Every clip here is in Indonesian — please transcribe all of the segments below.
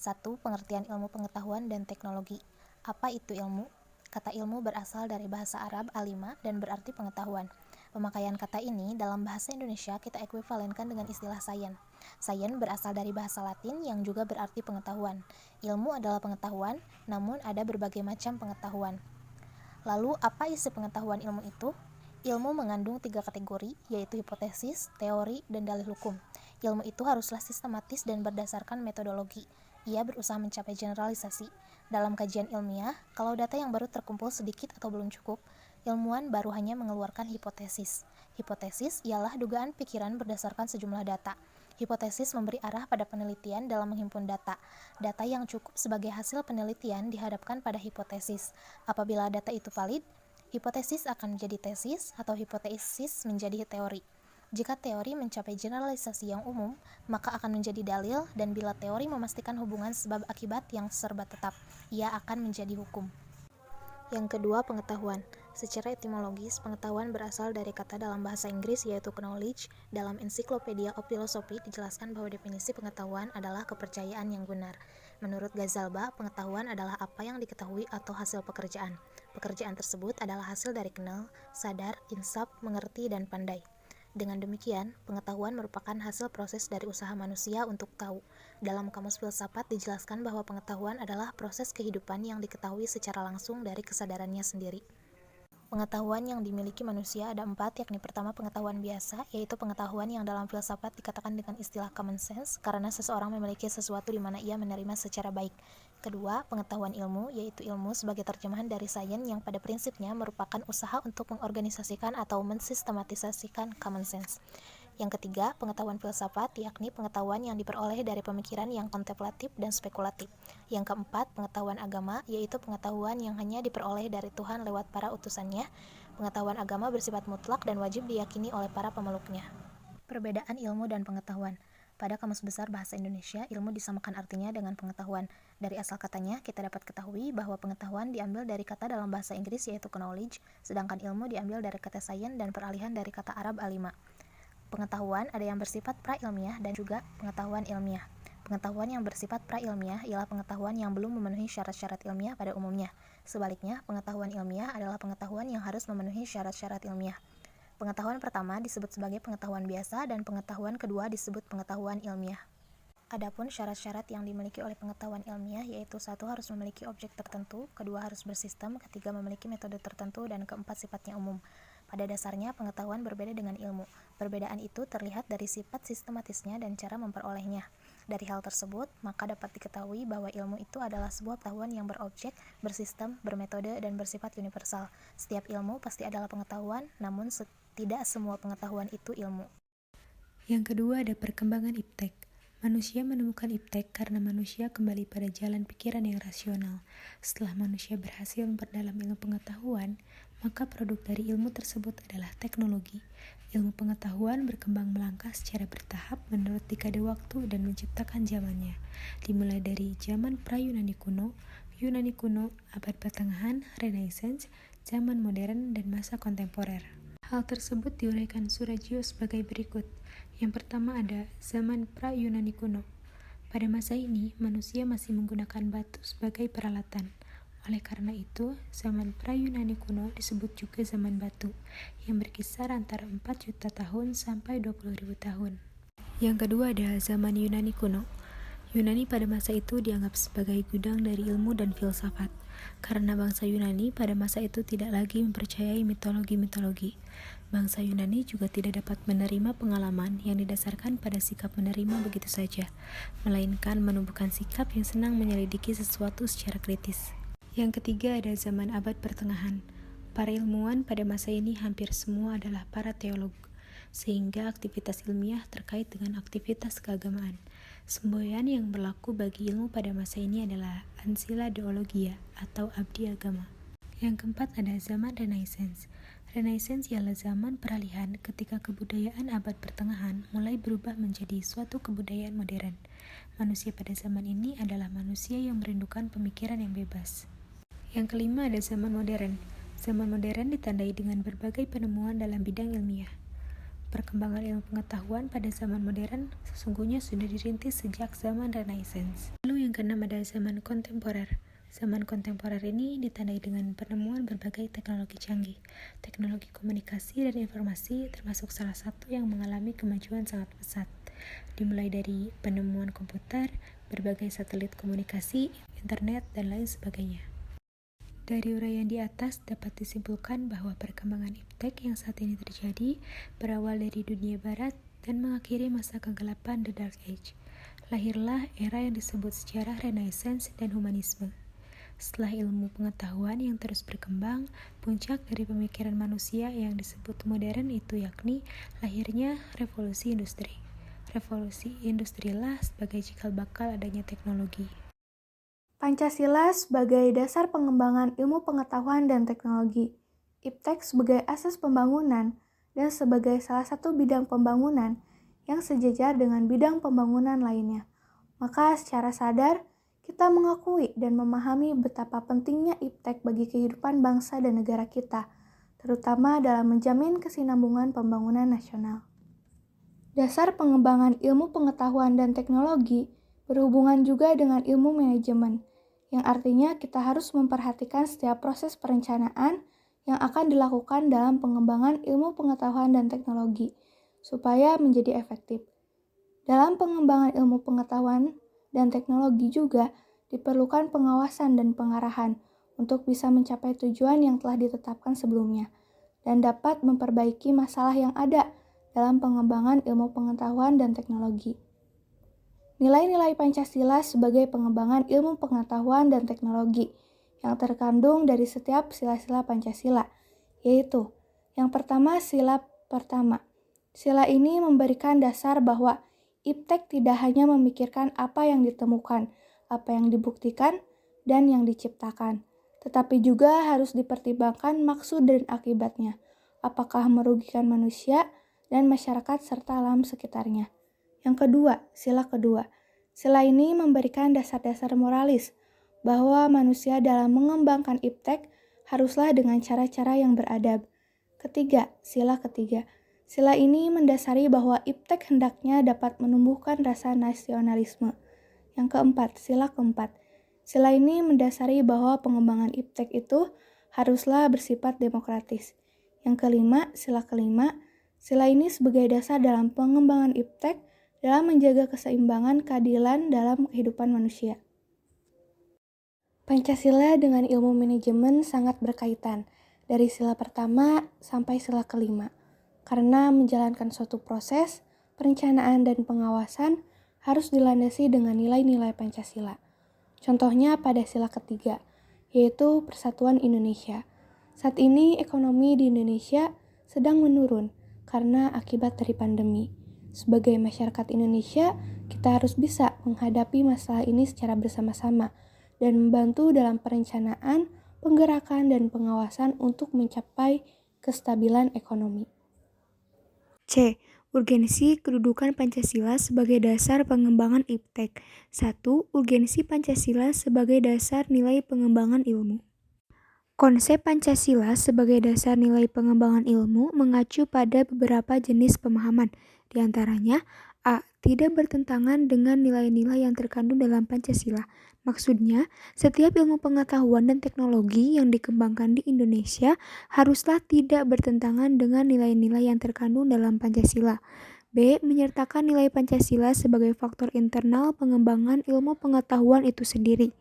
1. Pengertian ilmu pengetahuan dan teknologi. Apa itu ilmu? Kata ilmu berasal dari bahasa Arab alima dan berarti pengetahuan. Pemakaian kata ini dalam bahasa Indonesia kita ekuivalenkan dengan istilah sains. Sains berasal dari bahasa Latin yang juga berarti pengetahuan. Ilmu adalah pengetahuan, namun ada berbagai macam pengetahuan. Lalu, apa isi pengetahuan ilmu itu? Ilmu mengandung 3 kategori, yaitu hipotesis, teori, dan dalil hukum. Ilmu itu haruslah sistematis dan berdasarkan metodologi. Ia berusaha mencapai generalisasi. Dalam kajian ilmiah, kalau data yang baru terkumpul sedikit atau belum cukup, ilmuwan baru hanya mengeluarkan hipotesis. Hipotesis ialah dugaan pikiran berdasarkan sejumlah data. Hipotesis memberi arah pada penelitian dalam menghimpun data. Data yang cukup sebagai hasil penelitian dihadapkan pada hipotesis. Apabila data itu valid, hipotesis akan menjadi tesis atau hipotesis menjadi teori. Jika teori mencapai generalisasi yang umum, maka akan menjadi dalil, dan bila teori memastikan hubungan sebab akibat yang serba tetap, ia akan menjadi hukum. Yang kedua, pengetahuan. Secara etimologis, pengetahuan berasal dari kata dalam bahasa Inggris yaitu knowledge. Dalam Encyclopedia of Philosophy dijelaskan bahwa definisi pengetahuan adalah kepercayaan yang benar. Menurut Ghazalba, pengetahuan adalah apa yang diketahui atau hasil pekerjaan. Pekerjaan tersebut adalah hasil dari kenal, sadar, insaf, mengerti, dan pandai. Dengan demikian, pengetahuan merupakan hasil proses dari usaha manusia untuk tahu. Dalam Kamus Filsafat dijelaskan bahwa pengetahuan adalah proses kehidupan yang diketahui secara langsung dari kesadarannya sendiri. Pengetahuan yang dimiliki manusia ada 4, yakni pertama pengetahuan biasa, yaitu pengetahuan yang dalam filsafat dikatakan dengan istilah common sense, karena seseorang memiliki sesuatu di mana ia menerima secara baik. Kedua, pengetahuan ilmu, yaitu ilmu sebagai terjemahan dari sains yang pada prinsipnya merupakan usaha untuk mengorganisasikan atau mensistematisasikan common sense. Yang ketiga, pengetahuan filsafat, yakni pengetahuan yang diperoleh dari pemikiran yang kontemplatif dan spekulatif. Yang keempat, pengetahuan agama, yaitu pengetahuan yang hanya diperoleh dari Tuhan lewat para utusannya. Pengetahuan agama bersifat mutlak dan wajib diyakini oleh para pemeluknya. Perbedaan ilmu dan pengetahuan. Pada Kamus Besar Bahasa Indonesia, ilmu disamakan artinya dengan pengetahuan. Dari asal katanya, kita dapat ketahui bahwa pengetahuan diambil dari kata dalam bahasa Inggris yaitu knowledge, sedangkan ilmu diambil dari kata sains dan peralihan dari kata Arab alima. Pengetahuan ada yang bersifat pra-ilmiah dan juga pengetahuan ilmiah. Pengetahuan yang bersifat pra-ilmiah ialah pengetahuan yang belum memenuhi syarat-syarat ilmiah pada umumnya. Sebaliknya, pengetahuan ilmiah adalah pengetahuan yang harus memenuhi syarat-syarat ilmiah. Pengetahuan pertama disebut sebagai pengetahuan biasa dan pengetahuan kedua disebut pengetahuan ilmiah. Adapun syarat-syarat yang dimiliki oleh pengetahuan ilmiah yaitu 1. Harus memiliki objek tertentu, kedua harus bersistem, ketiga memiliki metode tertentu, dan keempat sifatnya umum. Pada dasarnya, pengetahuan berbeda dengan ilmu. Perbedaan itu terlihat dari sifat sistematisnya dan cara memperolehnya. Dari hal tersebut, maka dapat diketahui bahwa ilmu itu adalah sebuah pengetahuan yang berobjek, bersistem, bermetode, dan bersifat universal. Setiap ilmu pasti adalah pengetahuan, namun tidak semua pengetahuan itu ilmu. Yang kedua ada perkembangan iptek. Manusia menemukan iptek karena manusia kembali pada jalan pikiran yang rasional. Setelah manusia berhasil memperdalam ilmu pengetahuan, maka produk dari ilmu tersebut adalah teknologi. Ilmu pengetahuan berkembang melangkah secara bertahap menurut dekade waktu dan menciptakan zamannya. Dimulai dari zaman pra-Yunani kuno, abad pertengahan, Renaissance, zaman modern, dan masa kontemporer. Hal tersebut diuraikan Surajio sebagai berikut. Yang pertama ada zaman pra-Yunani kuno. Pada masa ini, manusia masih menggunakan batu sebagai peralatan. Oleh karena itu, zaman pra-Yunani kuno disebut juga zaman batu, yang berkisar antara 4 juta tahun sampai 20.000 tahun. Yang kedua ada zaman Yunani kuno. Yunani pada masa itu dianggap sebagai gudang dari ilmu dan filsafat, karena bangsa Yunani pada masa itu tidak lagi mempercayai mitologi-mitologi. Bangsa Yunani juga tidak dapat menerima pengalaman yang didasarkan pada sikap menerima begitu saja, melainkan menumbuhkan sikap yang senang menyelidiki sesuatu secara kritis. Yang ketiga ada zaman abad pertengahan. Para ilmuwan pada masa ini hampir semua adalah para teolog, sehingga aktivitas ilmiah terkait dengan aktivitas keagamaan. Semboyan yang berlaku bagi ilmu pada masa ini adalah ancilla deologia atau abdi agama. Yang keempat ada zaman Renaissance. Renaissance ialah zaman peralihan ketika kebudayaan abad pertengahan mulai berubah menjadi suatu kebudayaan modern. Manusia pada zaman ini adalah manusia yang merindukan pemikiran yang bebas. Yang kelima ada zaman modern. Zaman modern ditandai dengan berbagai penemuan dalam bidang ilmiah. perkembangan ilmu pengetahuan pada zaman modern sesungguhnya sudah dirintis sejak zaman Renaissance. Lalu yang keenam adalah zaman kontemporer. Zaman kontemporer ini ditandai dengan penemuan berbagai teknologi canggih. Teknologi komunikasi dan informasi termasuk salah satu yang mengalami kemajuan sangat pesat. Dimulai dari penemuan komputer, berbagai satelit komunikasi, internet, dan lain sebagainya. Dari uraian di atas dapat disimpulkan bahwa perkembangan iptek yang saat ini terjadi berawal dari dunia barat dan mengakhiri masa kegelapan The Dark Age. Lahirlah era yang disebut sejarah Renaissance dan humanisme. Setelah ilmu pengetahuan yang terus berkembang, puncak dari pemikiran manusia yang disebut modern itu yakni lahirnya revolusi industri. Revolusi industrilah sebagai cikal bakal adanya teknologi. Pancasila sebagai dasar pengembangan ilmu pengetahuan dan teknologi, iptek sebagai asas pembangunan, dan sebagai salah satu bidang pembangunan yang sejajar dengan bidang pembangunan lainnya. Maka secara sadar, kita mengakui dan memahami betapa pentingnya iptek bagi kehidupan bangsa dan negara kita, terutama dalam menjamin kesinambungan pembangunan nasional. Dasar pengembangan ilmu pengetahuan dan teknologi berhubungan juga dengan ilmu manajemen, yang artinya kita harus memperhatikan setiap proses perencanaan yang akan dilakukan dalam pengembangan ilmu pengetahuan dan teknologi, supaya menjadi efektif. Dalam pengembangan ilmu pengetahuan dan teknologi juga diperlukan pengawasan dan pengarahan untuk bisa mencapai tujuan yang telah ditetapkan sebelumnya, dan dapat memperbaiki masalah yang ada dalam pengembangan ilmu pengetahuan dan teknologi. Nilai-nilai Pancasila sebagai pengembangan ilmu pengetahuan dan teknologi yang terkandung dari setiap sila-sila Pancasila, yaitu yang pertama, sila pertama. Sila ini memberikan dasar bahwa iptek tidak hanya memikirkan apa yang ditemukan, apa yang dibuktikan, dan yang diciptakan, tetapi juga harus dipertimbangkan maksud dan akibatnya, apakah merugikan manusia dan masyarakat serta alam sekitarnya. Yang kedua, sila kedua. Sila ini memberikan dasar-dasar moralis bahwa manusia dalam mengembangkan iptek haruslah dengan cara-cara yang beradab. Ketiga, sila ketiga. Sila ini mendasari bahwa iptek hendaknya dapat menumbuhkan rasa nasionalisme. Yang keempat, sila keempat. Sila ini mendasari bahwa pengembangan iptek itu haruslah bersifat demokratis. Yang kelima, sila kelima. Sila ini sebagai dasar dalam pengembangan iptek dalam menjaga keseimbangan keadilan dalam kehidupan manusia. Pancasila dengan ilmu manajemen sangat berkaitan, dari sila pertama sampai sila kelima, karena menjalankan suatu proses, perencanaan dan pengawasan harus dilandasi dengan nilai-nilai Pancasila. Contohnya pada sila ketiga, yaitu Persatuan Indonesia. Saat ini ekonomi di Indonesia sedang menurun karena akibat dari pandemi. Sebagai masyarakat Indonesia, kita harus bisa menghadapi masalah ini secara bersama-sama dan membantu dalam perencanaan, penggerakan, dan pengawasan untuk mencapai kestabilan ekonomi. C. Urgensi kedudukan Pancasila sebagai dasar pengembangan iptek. 1. Urgensi Pancasila sebagai dasar nilai pengembangan ilmu. Konsep Pancasila sebagai dasar nilai pengembangan ilmu mengacu pada beberapa jenis pemahaman, di antaranya A. Tidak bertentangan dengan nilai-nilai yang terkandung dalam Pancasila. Maksudnya, setiap ilmu pengetahuan dan teknologi yang dikembangkan di Indonesia haruslah tidak bertentangan dengan nilai-nilai yang terkandung dalam Pancasila. B. Menyertakan nilai Pancasila sebagai faktor internal pengembangan ilmu pengetahuan itu sendiri.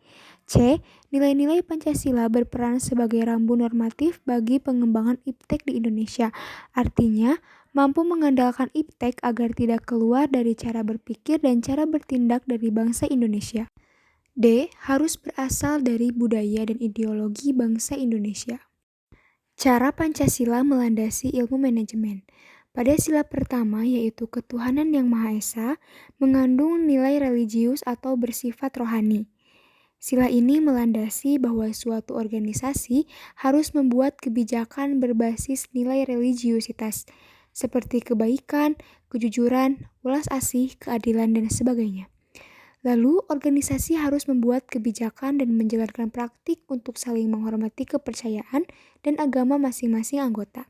C. Nilai-nilai Pancasila berperan sebagai rambu normatif bagi pengembangan iptek di Indonesia. Artinya, mampu mengandalkan iptek agar tidak keluar dari cara berpikir dan cara bertindak dari bangsa Indonesia. D. Harus berasal dari budaya dan ideologi bangsa Indonesia. Cara Pancasila melandasi ilmu manajemen. Pada sila pertama, yaitu ketuhanan yang Maha Esa, mengandung nilai religius atau bersifat rohani. Sila ini melandasi bahwa suatu organisasi harus membuat kebijakan berbasis nilai religiusitas, seperti kebaikan, kejujuran, welas asih, keadilan, dan sebagainya. Lalu, organisasi harus membuat kebijakan dan menjalankan praktik untuk saling menghormati kepercayaan dan agama masing-masing anggota.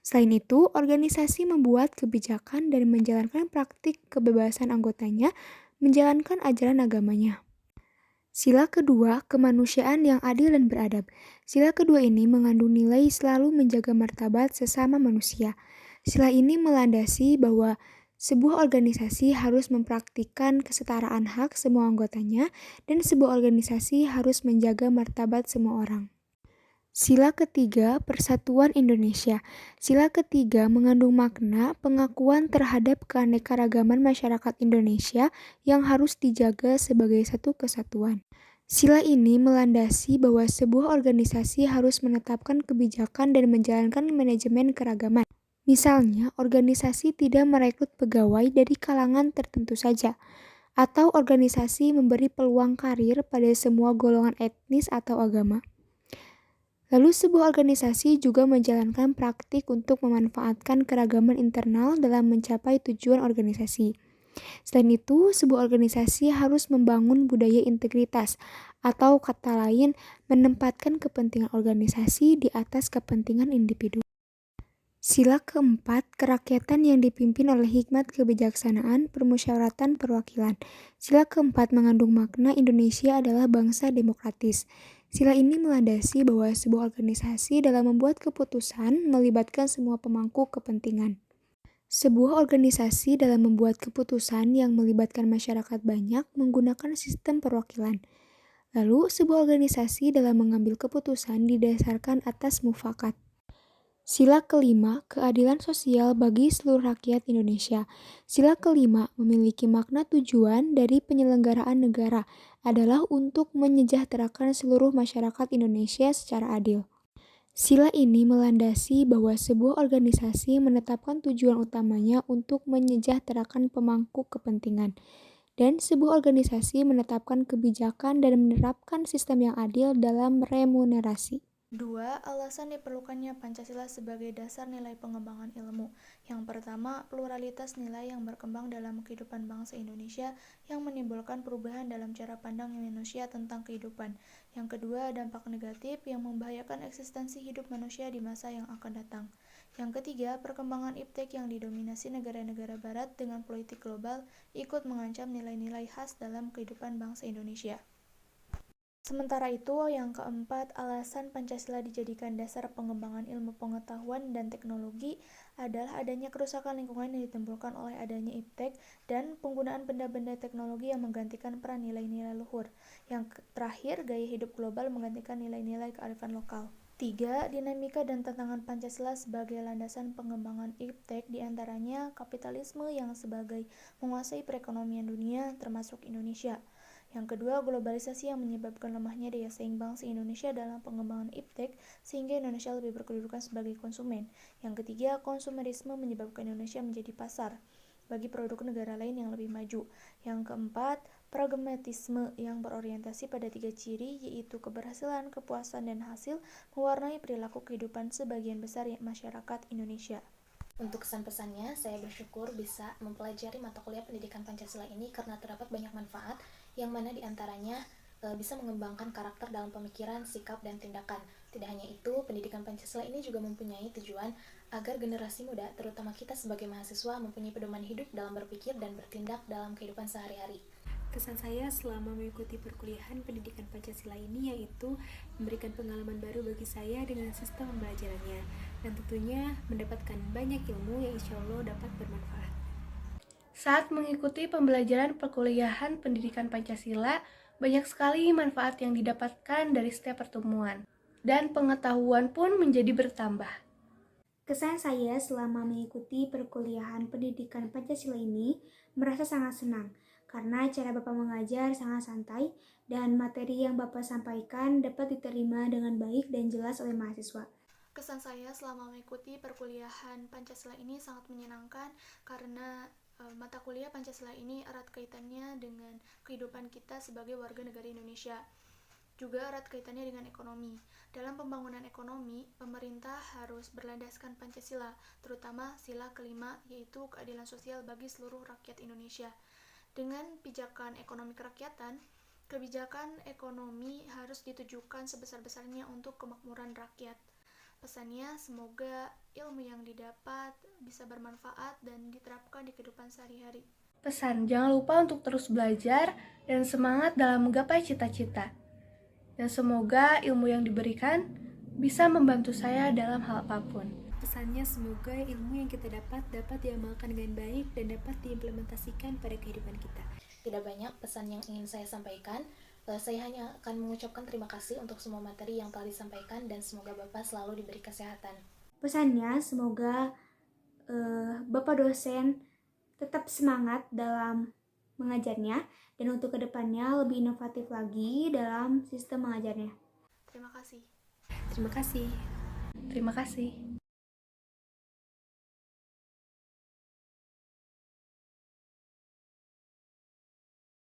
Selain itu, organisasi membuat kebijakan dan menjalankan praktik kebebasan anggotanya menjalankan ajaran agamanya. Sila kedua, kemanusiaan yang adil dan beradab. Sila kedua ini mengandung nilai selalu menjaga martabat sesama manusia. Sila ini melandasi bahwa sebuah organisasi harus mempraktikkan kesetaraan hak semua anggotanya dan sebuah organisasi harus menjaga martabat semua orang. Sila ketiga, Persatuan Indonesia. Sila ketiga mengandung makna pengakuan terhadap keanekaragaman masyarakat Indonesia yang harus dijaga sebagai satu kesatuan. Sila ini melandasi bahwa sebuah organisasi harus menetapkan kebijakan dan menjalankan manajemen keragaman. Misalnya, organisasi tidak merekrut pegawai dari kalangan tertentu saja, atau organisasi memberi peluang karir pada semua golongan etnis atau agama. Lalu sebuah organisasi juga menjalankan praktik untuk memanfaatkan keragaman internal dalam mencapai tujuan organisasi. Selain itu, sebuah organisasi harus membangun budaya integritas, atau kata lain, menempatkan kepentingan organisasi di atas kepentingan individu. Sila keempat, kerakyatan yang dipimpin oleh hikmat kebijaksanaan, permusyawaratan, perwakilan. Sila keempat mengandung makna Indonesia adalah bangsa demokratis. Sila ini melandasi bahwa sebuah organisasi dalam membuat keputusan melibatkan semua pemangku kepentingan. Sebuah organisasi dalam membuat keputusan yang melibatkan masyarakat banyak menggunakan sistem perwakilan. Lalu, sebuah organisasi dalam mengambil keputusan didasarkan atas mufakat. Sila kelima, keadilan sosial bagi seluruh rakyat Indonesia. Sila kelima memiliki makna tujuan dari penyelenggaraan negara adalah untuk menyejahterakan seluruh masyarakat Indonesia secara adil. Sila ini melandasi bahwa sebuah organisasi menetapkan tujuan utamanya untuk menyejahterakan pemangku kepentingan, dan sebuah organisasi menetapkan kebijakan dan menerapkan sistem yang adil dalam remunerasi. 2. Alasan diperlukannya Pancasila sebagai dasar nilai pengembangan ilmu. Yang pertama, pluralitas nilai yang berkembang dalam kehidupan bangsa Indonesia yang menimbulkan perubahan dalam cara pandang manusia tentang kehidupan. Yang kedua, dampak negatif yang membahayakan eksistensi hidup manusia di masa yang akan datang. Yang ketiga, perkembangan iptek yang didominasi negara-negara barat dengan politik global ikut mengancam nilai-nilai khas dalam kehidupan bangsa Indonesia. Sementara itu, yang keempat, alasan Pancasila dijadikan dasar pengembangan ilmu pengetahuan dan teknologi adalah adanya kerusakan lingkungan yang ditimbulkan oleh adanya iptek dan penggunaan benda-benda teknologi yang menggantikan peran nilai-nilai luhur. Yang terakhir, gaya hidup global menggantikan nilai-nilai kearifan lokal. 3. Dinamika dan tantangan Pancasila sebagai landasan pengembangan iptek diantaranya kapitalisme yang sebagai menguasai perekonomian dunia termasuk Indonesia. Yang kedua, globalisasi yang menyebabkan lemahnya daya saing bangsa Indonesia dalam pengembangan iptek sehingga Indonesia lebih berkedudukan sebagai konsumen. Yang ketiga, konsumerisme menyebabkan Indonesia menjadi pasar bagi produk negara lain yang lebih maju. Yang keempat, pragmatisme yang berorientasi pada 3 ciri yaitu keberhasilan, kepuasan, dan hasil mewarnai perilaku kehidupan sebagian besar masyarakat Indonesia. Untuk kesan-pesannya, saya bersyukur bisa mempelajari mata kuliah pendidikan Pancasila ini karena terdapat banyak manfaat yang mana diantaranya bisa mengembangkan karakter dalam pemikiran, sikap, dan tindakan. Tidak hanya itu, pendidikan Pancasila ini juga mempunyai tujuan agar generasi muda, terutama kita sebagai mahasiswa, mempunyai pedoman hidup dalam berpikir dan bertindak dalam kehidupan sehari-hari. Kesan saya selama mengikuti perkuliahan pendidikan Pancasila ini yaitu memberikan pengalaman baru bagi saya dengan sistem pembelajarannya dan tentunya mendapatkan banyak ilmu yang insya Allah dapat bermanfaat. Saat mengikuti pembelajaran perkuliahan pendidikan Pancasila, banyak sekali manfaat yang didapatkan dari setiap pertemuan, dan pengetahuan pun menjadi bertambah. Kesan saya selama mengikuti perkuliahan pendidikan Pancasila ini merasa sangat senang karena cara Bapak mengajar sangat santai dan materi yang Bapak sampaikan dapat diterima dengan baik dan jelas oleh mahasiswa. Kesan saya selama mengikuti perkuliahan Pancasila ini sangat menyenangkan karena mata kuliah Pancasila ini erat kaitannya dengan kehidupan kita sebagai warga negara Indonesia. Juga erat kaitannya dengan ekonomi. Dalam pembangunan ekonomi, pemerintah harus berlandaskan Pancasila, terutama sila kelima yaitu keadilan sosial bagi seluruh rakyat Indonesia. Dengan pijakan ekonomi kerakyatan, kebijakan ekonomi harus ditujukan sebesar-besarnya untuk kemakmuran rakyat. Pesannya, semoga ilmu yang didapat bisa bermanfaat dan diterapkan di kehidupan sehari-hari. Pesan, jangan lupa untuk terus belajar dan semangat dalam menggapai cita-cita. Dan semoga ilmu yang diberikan bisa membantu saya dalam hal apapun. Pesannya semoga ilmu yang kita dapat diamalkan dengan baik dan dapat diimplementasikan pada kehidupan kita. Tidak banyak pesan yang ingin saya sampaikan. Saya hanya akan mengucapkan terima kasih untuk semua materi yang telah disampaikan dan semoga Bapak selalu diberi kesehatan. Pesannya, semoga Bapak dosen tetap semangat dalam mengajarnya dan untuk kedepannya lebih inovatif lagi dalam sistem mengajarnya. Terima kasih. Terima kasih. Terima kasih.